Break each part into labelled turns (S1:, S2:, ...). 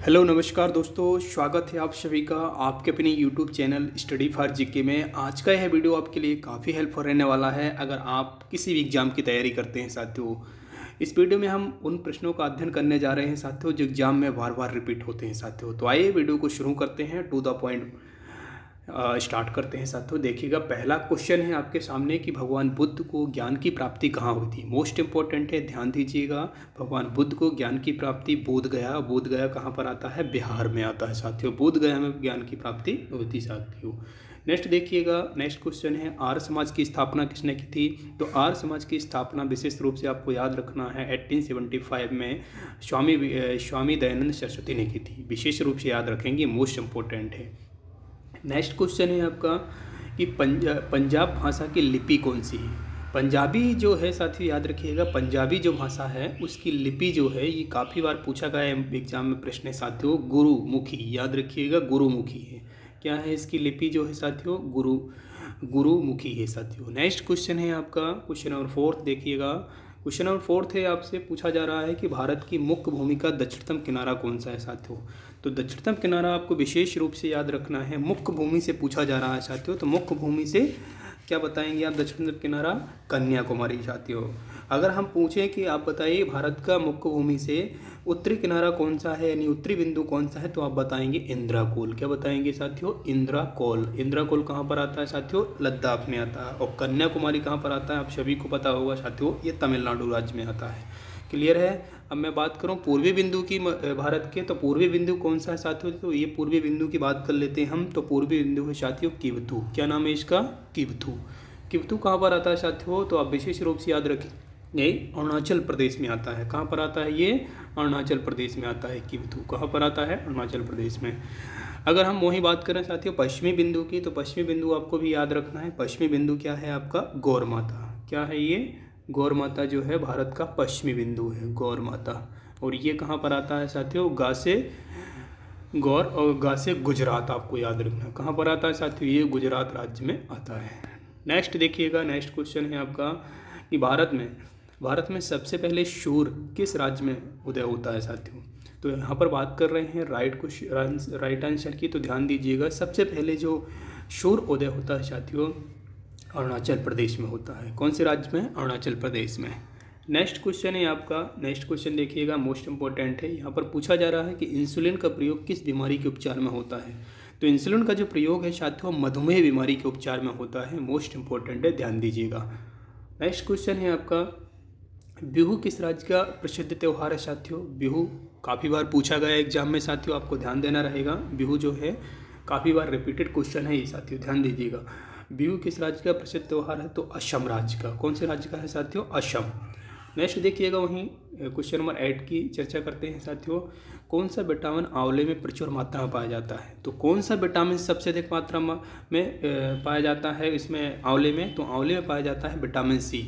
S1: Hello नमस्कार दोस्तों, स्वागत है आप सभी का आपके अपने YouTube channel study for GK में। आज का यह वीडियो आपके लिए काफ़ी हेल्पफुल रहने वाला है अगर आप किसी भी एग्ज़ाम की तैयारी करते हैं साथियों। इस वीडियो में हम उन प्रश्नों का अध्ययन करने जा रहे हैं साथियों जो एग्ज़ाम में बार बार रिपीट होते हैं साथियों। तो आइए वीडियो को शुरू करते हैं, टू द पॉइंट स्टार्ट करते हैं साथियों। देखिएगा, पहला क्वेश्चन है आपके सामने कि भगवान बुद्ध को ज्ञान की प्राप्ति कहाँ हुई थी। मोस्ट इंपॉर्टेंट है, ध्यान दीजिएगा। भगवान बुद्ध को ज्ञान की प्राप्ति बोध गया कहाँ पर आता है? बिहार में आता है साथियों। बोध गया में ज्ञान की प्राप्ति हुई थी साथियों। नेक्स्ट देखिएगा, नेक्स्ट क्वेश्चन है आर्य समाज की स्थापना किसने की थी। तो आर्य समाज की स्थापना विशेष रूप से आपको याद रखना है 1875 में स्वामी दयानंद सरस्वती ने की थी। विशेष रूप से याद रखेंगे, मोस्ट इंपॉर्टेंट है। नेक्स्ट क्वेश्चन है आपका कि पंजाब भाषा की लिपि कौन सी है। पंजाबी जो है साथियों, याद रखिएगा, पंजाबी जो भाषा है उसकी लिपि जो है, ये काफ़ी बार पूछा गया है एग्जाम में प्रश्न है साथियों, गुरुमुखी। याद रखिएगा, गुरुमुखी है। क्या है इसकी लिपि जो है साथियों? गुरुमुखी है साथियों। नेक्स्ट क्वेश्चन है आपका क्वेश्चन नंबर 4 देखिएगा। क्वेश्चन नंबर 4 है, आपसे पूछा जा रहा है कि भारत की मुख्य भूमि का दक्षिणतम किनारा कौन सा है साथियों। तो दक्षिणतम किनारा आपको विशेष रूप से याद रखना है। मुख्य भूमि से पूछा जा रहा है साथियों, तो मुख्य भूमि से क्या बताएंगे आप? दक्षिणतम किनारा कन्याकुमारी साथियों। अगर हम पूछें कि आप बताइए भारत का मुख्य भूमि से उत्तरी किनारा कौन सा है, यानी उत्तरी बिंदु कौन सा है, तो आप बताएंगे इंद्राकोल। क्या बताएंगे साथियों? इंद्राकोल। इंद्राकोल कहाँ पर आता है साथियों? लद्दाख में आता है। और कन्याकुमारी कहाँ पर आता है? आप सभी को पता होगा साथियों, ये तमिलनाडु राज्य में आता है। क्लियर है। अब मैं बात करूं पूर्वी बिंदु की भारत के, तो पूर्वी बिंदु कौन सा है साथियों? तो ये पूर्वी बिंदु की बात कर लेते हैं हम। तो पूर्वी बिंदु है साथियों किवथू। क्या नाम है इसका? किवथू। किवथू कहाँ पर आता है साथियों? तो आप विशेष रूप से याद रखें, ये अरुणाचल प्रदेश में आता है। कहाँ पर आता है ये? अरुणाचल प्रदेश में आता है किवथू। कहाँ पर आता है? अरुणाचल प्रदेश में। अगर हम वही बात करें साथियों पश्चिमी बिंदु की, तो पश्चिमी बिंदु आपको भी याद रखना है। पश्चिमी बिंदु क्या है आपका? गौर माता। क्या है ये? गौर माता जो है भारत का पश्चिमी बिंदु है, गौर माता। और ये कहाँ पर आता है साथियों? गा से गौर और गा से गुजरात, आपको याद रखना। कहाँ पर आता है साथियों? ये गुजरात राज्य में आता है। नेक्स्ट देखिएगा, नेक्स्ट क्वेश्चन है आपका कि भारत में सबसे पहले सूर्य किस राज्य में उदय होता है साथियों। तो यहाँ पर बात कर रहे हैं राइट आंसर की। तो ध्यान दीजिएगा, सबसे पहले जो सूर्य उदय होता है साथियों अरुणाचल प्रदेश में होता है। कौन से राज्य में? अरुणाचल प्रदेश में। नेक्स्ट क्वेश्चन है आपका, नेक्स्ट क्वेश्चन देखिएगा, मोस्ट इंपॉर्टेंट है। यहाँ पर पूछा जा रहा है कि इंसुलिन का प्रयोग किस बीमारी के उपचार में होता है। तो इंसुलिन का जो प्रयोग है साथियों मधुमेह बीमारी के उपचार में होता है। मोस्ट इंपॉर्टेंट है, ध्यान दीजिएगा। नेक्स्ट क्वेश्चन है आपका, बिहू किस राज्य का प्रसिद्ध त्यौहार है साथियों। बिहू काफ़ी बार पूछा गया एग्जाम में साथियों, आपको ध्यान देना रहेगा। बिहू जो है काफ़ी बार रिपीटेड क्वेश्चन है ये साथियों, ध्यान दीजिएगा। बिहू किस राज्य का प्रसिद्ध त्यौहार है? तो असम राज्य का। कौन से राज्य का है साथियों? असम। नेक्स्ट देखिएगा, वहीं क्वेश्चन नंबर 8 की चर्चा करते हैं साथियों। कौन सा विटामिन आंवले में प्रचुर मात्रा में पाया जाता है। तो कौन सा विटामिन सबसे अधिक मात्रा में पाया जाता है इसमें आंवले में? तो आंवले में पाया जाता है विटामिन सी।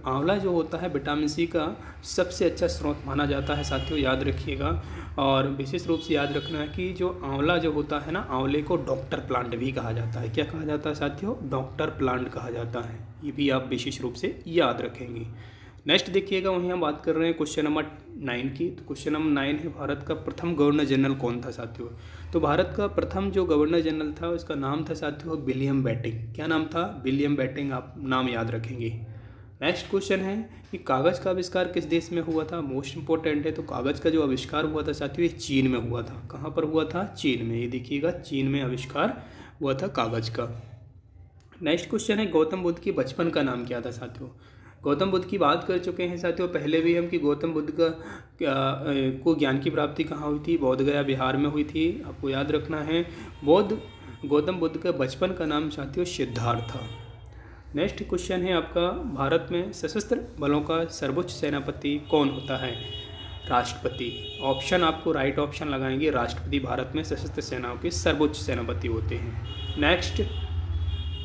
S1: आंवला जो होता है विटामिन सी का सबसे अच्छा स्रोत माना जाता है साथियों, याद रखिएगा। और विशेष रूप से याद रखना है कि जो आंवला जो होता है ना, आंवले को डॉक्टर प्लांट भी कहा जाता है। क्या कहा जाता है साथियों? डॉक्टर प्लांट कहा जाता है। ये भी आप विशेष रूप से याद रखेंगे। नेक्स्ट देखिएगा, वहीं हम बात कर रहे हैं क्वेश्चन नंबर 9 की। तो क्वेश्चन नंबर 9 है, भारत का प्रथम गवर्नर जनरल कौन था साथियों। तो भारत का प्रथम जो गवर्नर जनरल था उसका नाम था साथियों विलियम बेंटिंक। क्या नाम था? विलियम बेंटिंक, आप नाम याद रखेंगे। नेक्स्ट क्वेश्चन है कि कागज़ का आविष्कार किस देश में हुआ था। मोस्ट इंपॉर्टेंट है। तो कागज़ का जो आविष्कार हुआ था साथियों ये चीन में हुआ था। कहाँ पर हुआ था? चीन में। ये देखिएगा, चीन में आविष्कार हुआ था कागज़ का। नेक्स्ट क्वेश्चन है, गौतम बुद्ध की बचपन का नाम क्या था साथियों। गौतम बुद्ध की बात कर चुके हैं साथियों पहले भी हम कि गौतम बुद्ध को ज्ञान की प्राप्ति कहाँ हुई थी? बोध गया बिहार में हुई थी, आपको याद रखना है। गौतम बुद्ध का बचपन का नाम साथियों सिद्धार्थ था। नेक्स्ट क्वेश्चन है आपका, भारत में सशस्त्र बलों का सर्वोच्च सेनापति कौन होता है। राष्ट्रपति। ऑप्शन आपको राइट ऑप्शन लगाएंगे, राष्ट्रपति भारत में सशस्त्र सेनाओं के सर्वोच्च सेनापति होते हैं। नेक्स्ट,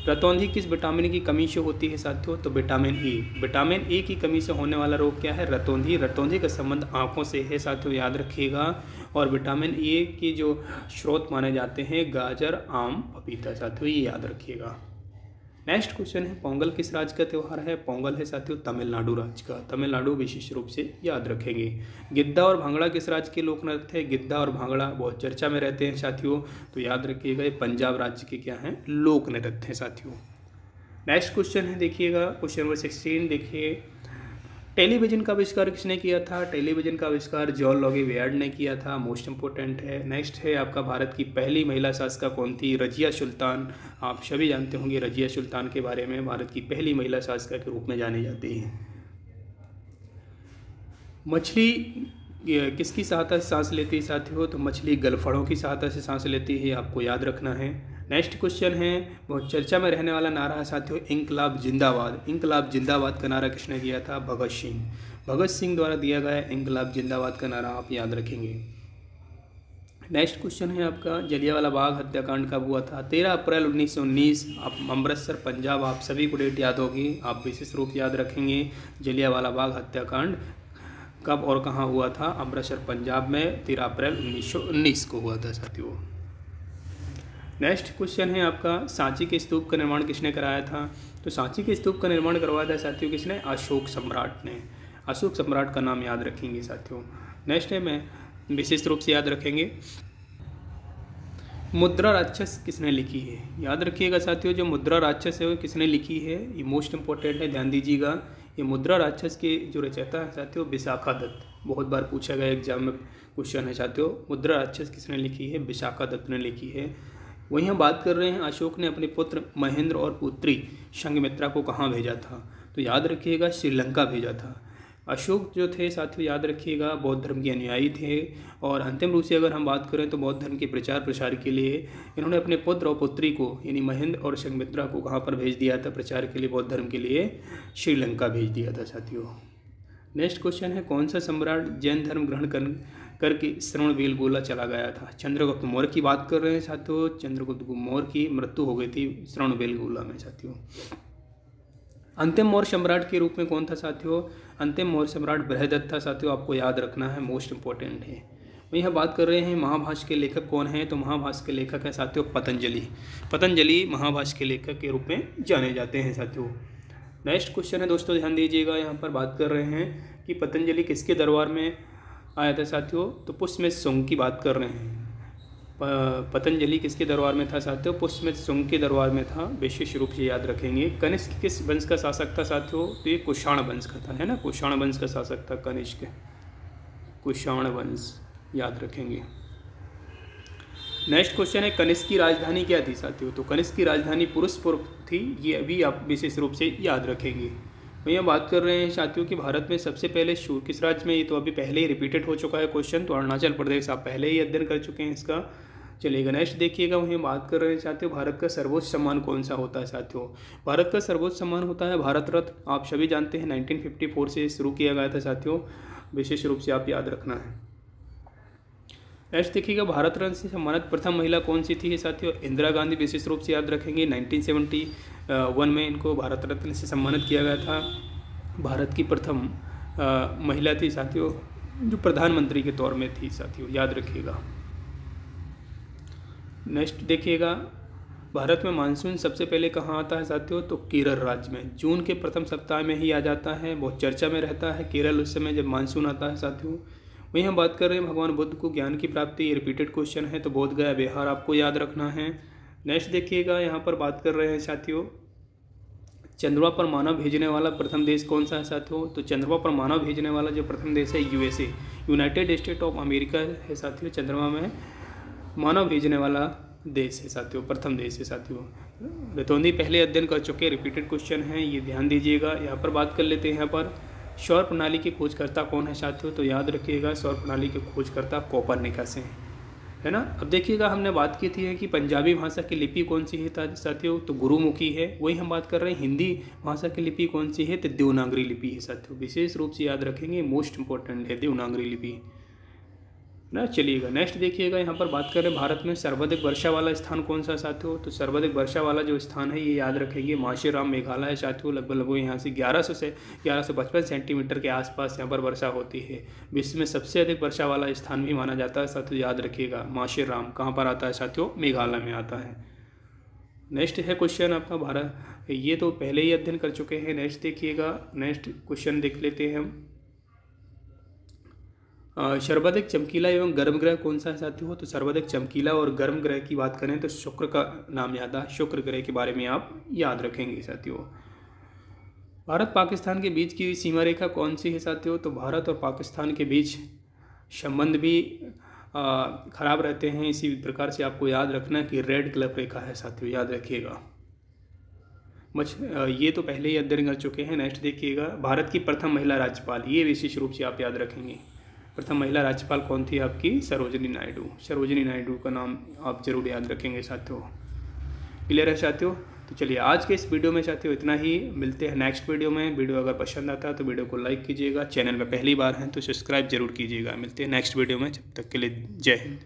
S1: रतौंधी किस विटामिन की कमी से होती है साथियों। तो विटामिन ई। विटामिन ए की कमी से होने वाला रोग क्या है? रतौंधी। रतौंधी का संबंध आँखों से है साथियों, याद रखिएगा। और विटामिन ए की जो स्रोत माने जाते हैं गाजर, आम, पपीता साथियों, ये याद रखिएगा। नेक्स्ट क्वेश्चन है पोंगल किस राज्य का त्यौहार है? पोंगल है साथियों तमिलनाडु राज्य का। तमिलनाडु विशेष रूप से याद रखेंगे। गिद्दा और भांगड़ा किस राज्य के लोक नृत्य है? गिद्दा और भांगड़ा बहुत चर्चा में रहते हैं साथियों, तो याद रखिएगा ये पंजाब राज्य के क्या हैं? लोक नृत्य हैं साथियों। नेक्स्ट क्वेश्चन है देखिएगा क्वेश्चन नंबर 16 देखिए, टेलीविजन का आविष्कार किसने किया था? टेलीविजन का आविष्कार जॉन लॉगी बेयर्ड ने किया था, मोस्ट इंपोर्टेंट है। नेक्स्ट है आपका भारत की पहली महिला शासिका कौन थी? रजिया सुल्तान। आप सभी जानते होंगे रजिया सुल्तान के बारे में, भारत की पहली महिला शासिका के रूप में जानी जाती है। मछली किसकी सहायता से सांस लेती है साथियों? तो मछली गलफड़ों की सहायता से सांस लेती है, आपको याद रखना है। नेक्स्ट क्वेश्चन है बहुत चर्चा में रहने वाला नारा है साथियों इंकलाब जिंदाबाद। इंकलाब जिंदाबाद का नारा किसने दिया था? भगत सिंह। भगत सिंह द्वारा दिया गया इंकलाब जिंदाबाद का नारा आप याद रखेंगे। नेक्स्ट क्वेश्चन है आपका जलियांवाला बाग हत्याकांड कब हुआ था? 13 अप्रैल 1919। आप अमृतसर पंजाब, आप सभी को डेट याद होगी, आप विशेष रूप याद रखेंगे। जलियांवाला बाग हत्याकांड कब और कहाँ हुआ था? अमृतसर पंजाब में 13 अप्रैल 1919 को हुआ था साथियों। नेक्स्ट क्वेश्चन है आपका सांची के स्तूप का निर्माण किसने कराया था? तो सांची के स्तूप का निर्माण करवाया था साथियों किसने? अशोक सम्राट ने। अशोक सम्राट का नाम याद रखेंगे साथियों। नेक्स्ट है मैं विशेष रूप से याद रखेंगे मुद्रा राक्षस किसने लिखी है? याद रखिएगा साथियों जो मुद्रा राक्षस है वो किसने लिखी है? ये मोस्ट इंपॉर्टेंट है, ध्यान दीजिएगा। ये मुद्रा राक्षस के जो रचयिता है साथियों विशाखा दत्त। बहुत बार पूछा गया एग्जाम में क्वेश्चन है साथियों, मुद्रा राक्षस किसने लिखी है? विशाखा दत्त ने लिखी है। वहीं हम बात कर रहे हैं अशोक ने अपने पुत्र महेंद्र और पुत्री संघमित्रा को कहाँ भेजा था? तो याद रखिएगा श्रीलंका भेजा था। अशोक जो थे साथियों याद रखिएगा बौद्ध धर्म के अनुयायी थे, और अंतिम रूप से अगर हम बात करें तो बौद्ध धर्म के प्रचार प्रसार के लिए इन्होंने अपने पुत्र और पुत्री को यानी महेंद्र और संघमित्रा को कहाँ पर भेज दिया था प्रचार के लिए? बौद्ध धर्म के लिए श्रीलंका भेज दिया था साथियों। नेक्स्ट क्वेश्चन है कौन सा सम्राट जैन धर्म ग्रहण करके श्रवणबेलगोला चला गया था? चंद्रगुप्त मौर्य की बात कर रहे हैं साथियों। चंद्रगुप्त मौर्य की मृत्यु हो गई थी श्रवणबेलगोला में साथियों। अंतिम मौर्य सम्राट के रूप में कौन था साथियों? अंतिम मौर्य सम्राट बृहदत्त था साथियों, आपको याद रखना है, मोस्ट इंपॉर्टेंट है। वहीं हम बात कर रहे हैं महाभाष्य के लेखक कौन है? तो महाभाष्य के लेखक है साथियों पतंजलि। पतंजलि महाभाष्य के लेखक के रूप में जाने जाते हैं साथियों। नेक्स्ट क्वेश्चन है दोस्तों ध्यान दीजिएगा, यहाँ पर बात कर रहे हैं कि पतंजलि किसके दरबार में आया था साथियों? तो पुष्यमित्र शुंग की बात कर रहे हैं। पतंजलि किसके दरबार में था साथियों? पुष्यमित्र शुंग के दरबार में था, विशेष रूप से याद रखेंगे। कनिष्क किस वंश का शासक था साथियों? तो ये कुषाण वंश का था, है ना, कुषाण वंश का शासक था कनिष्क, कुषाण वंश याद रखेंगे। नेक्स्ट क्वेश्चन है कनिष्क की राजधानी क्या थी साथियों? तो कनिष्क की राजधानी पुरुषपुर थी, ये अभी आप विशेष रूप से याद रखेंगे। भैया बात कर रहे हैं साथियों कि भारत में सबसे पहले शूर किस राज्य में? ये तो अभी पहले ही रिपीटेड हो चुका है क्वेश्चन, तो अरुणाचल प्रदेश आप पहले ही अध्ययन कर चुके हैं इसका। चलिएगा नेक्स्ट देखिएगा, वहीं बात कर रहे हैं साथियों भारत का सर्वोच्च सम्मान कौन सा होता है साथियों? भारत का सर्वोच्च सम्मान होता है भारत रत्न। आप सभी जानते हैं 1954 से शुरू किया गया था साथियों, विशेष रूप से आप याद रखना है। नेक्स्ट देखिएगा भारत रत्न से सम्मानित प्रथम महिला कौन सी थी साथियों? इंदिरा गांधी, विशेष रूप से याद रखेंगे। 1971 में इनको भारत रत्न से सम्मानित किया गया था। भारत की प्रथम महिला थी साथियों जो प्रधानमंत्री के तौर में थी साथियों, याद रखिएगा। नेक्स्ट देखिएगा भारत में मानसून सबसे पहले कहाँ आता है साथियों? तो केरल राज्य में, जून के प्रथम सप्ताह में ही आ जाता है, बहुत चर्चा में रहता है केरल उस समय जब मानसून आता है साथियों। वहीं हम बात कर रहे हैं भगवान बुद्ध को ज्ञान की प्राप्ति, ये रिपीटेड क्वेश्चन है, तो बोध गया बिहार आपको याद रखना है। नेक्स्ट देखिएगा यहाँ पर बात कर रहे हैं साथियों चंद्रमा पर मानव भेजने वाला प्रथम देश कौन सा है साथियों? तो चंद्रमा पर मानव भेजने वाला जो प्रथम देश है USA, United state of America है साथियों। चंद्रमा में मानव भेजने वाला देश है साथियों, प्रथम देश है साथियों। रितौंधी पहले अध्ययन कर चुके, रिपीटेड क्वेश्चन है, ये ध्यान दीजिएगा। यहाँ पर बात कर लेते हैं, यहाँ पर सौर प्रणाली के खोजकर्ता कौन है साथियों? तो याद रखिएगा सौर प्रणाली के खोजकर्ता कोपरनिकस हैं, है ना। अब देखिएगा हमने बात की थी कि पंजाबी भाषा की लिपि कौन सी है साथियों? तो गुरुमुखी है। वही हम बात कर रहे हैं हिंदी भाषा की लिपि कौन सी है? तो देवनागरी लिपि है साथियों, विशेष रूप से याद रखेंगे, मोस्ट इंपॉर्टेंट है देवनागरी लिपि ना। चलिएगा नेक्स्ट देखिएगा, यहाँ पर बात करें भारत में सर्वाधिक वर्षा वाला स्थान कौन सा साथियों? तो सर्वाधिक वर्षा वाला जो स्थान है ये याद रखेंगे माशेराम मेघालय साथियों। लगभग यहाँ से 1100 से 1155 सेंटीमीटर के आसपास यहाँ पर वर्षा होती है। विश्व में सबसे अधिक वर्षा वाला स्थान भी माना जाता है साथियों, याद रखिएगा माशेराम। कहाँ पर आता है साथियों? मेघालय में आता है। नेक्स्ट है क्वेश्चन आपका भारत, ये तो पहले ही अध्ययन कर चुके हैं। नेक्स्ट देखिएगा, नेक्स्ट क्वेश्चन देख लेते हैं हम। सर्वाधिक चमकीला एवं गर्म ग्रह कौन सा है साथियों? तो सर्वाधिक चमकीला और गर्म ग्रह की बात करें तो शुक्र का नाम याद है, शुक्र ग्रह के बारे में आप याद रखेंगे साथियों। भारत पाकिस्तान के बीच की सीमा रेखा कौन सी है साथियों? तो भारत और पाकिस्तान के बीच संबंध भी खराब रहते हैं, इसी प्रकार से आपको याद रखना कि रेड क्लिफ रेखा है साथियों, याद रखिएगा। ये तो पहले ही अध्ययन कर चुके हैं। नेक्स्ट देखिएगा, भारत की प्रथम महिला राज्यपाल, ये विशेष रूप से आप याद रखेंगे। प्रथम महिला राज्यपाल कौन थी आपकी? सरोजिनी नायडू। सरोजिनी नायडू का नाम आप जरूर याद रखेंगे साथियों। क्लियर है साथियों? तो चलिए आज के इस वीडियो में साथियों इतना ही, मिलते हैं नेक्स्ट वीडियो में। वीडियो अगर पसंद आता है तो वीडियो को लाइक कीजिएगा, चैनल में पहली बार हैं तो सब्सक्राइब जरूर कीजिएगा। मिलते हैं नेक्स्ट वीडियो में, जब तक के लिए जय हिंद।